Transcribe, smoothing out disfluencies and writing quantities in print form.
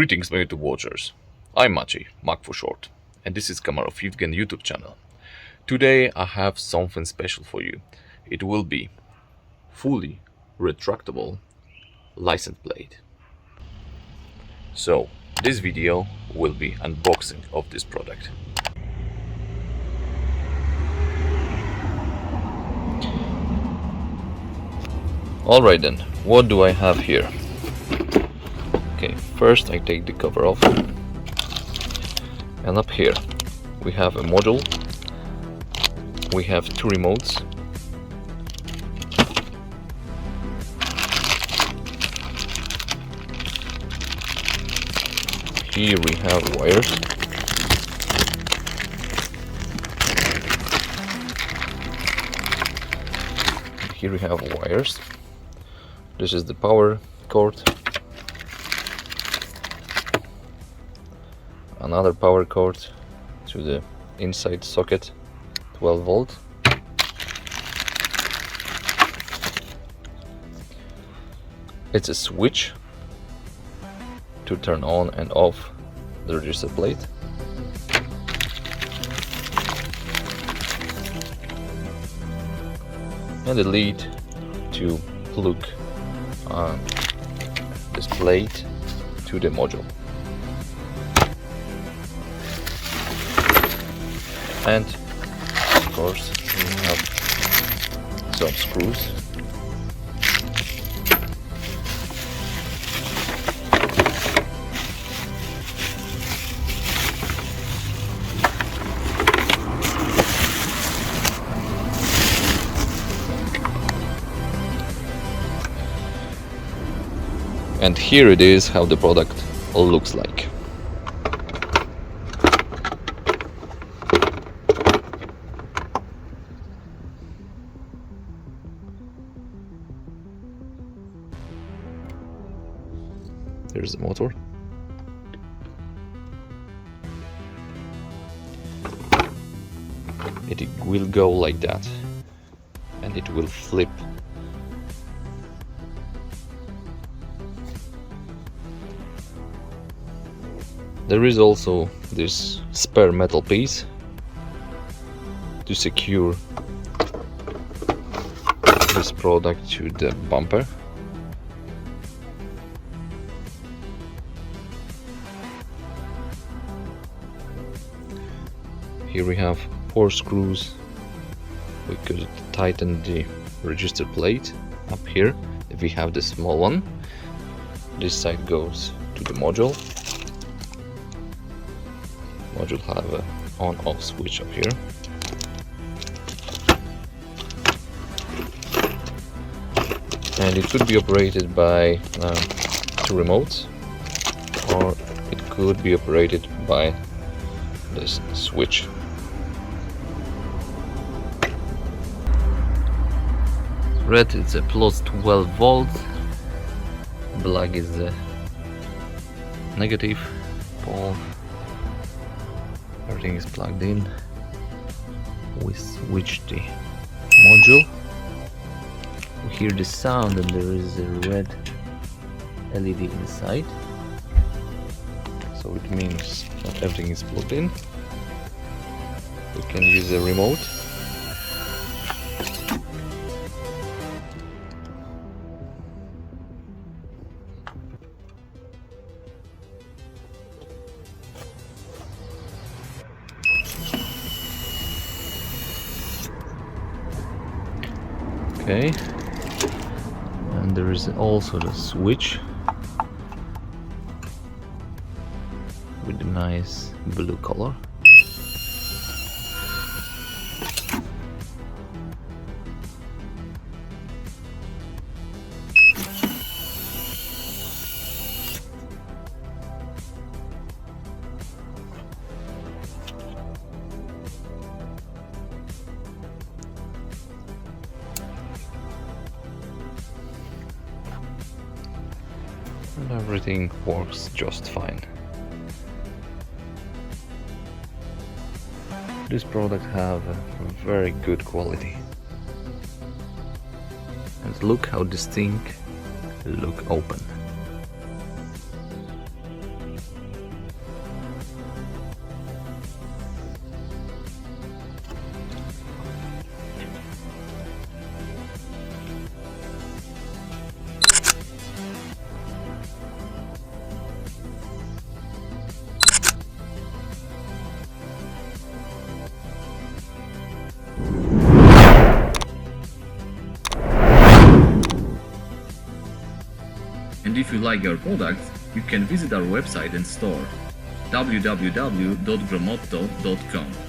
Greetings my YouTube watchers, I'm Maciej, Mac for short, and this is CAMARO5th.GEN YouTube channel. Today I have something special for you. It will be fully retractable license plate. So this video will be unboxing of this product. Alright then, what do I have here? Okay, first I take the cover off, and up here we have a module, we have two remotes, here we have wires, here we have wires, this is the power cord, another power cord to the inside socket, 12 volt. It's a switch to turn on and off the register plate. And the lead to plug this plate to the module. And of course we have some screws. And here it is how the product looks like. There's the motor. It will go like that, and it will flip. There is also this spare metal piece to secure this product to the bumper. Here we have 4 screws. We could tighten the register plate up here if we have the small one. This side goes to the module. Module have a on-off switch up here. And it could be operated by 2 remotes, or it could be operated by this switch. Red is a plus 12 volts, black is the negative pole. Everything is plugged in. We switch the module. We hear the sound and there is a red LED inside. So it means that everything is plugged in. We can use a remote. Okay, and there is also the switch with a nice blue color. And everything works just fine. This product have a very good quality. And look how this thing look open. And if you like our products, you can visit our website and store www.gromotto.com.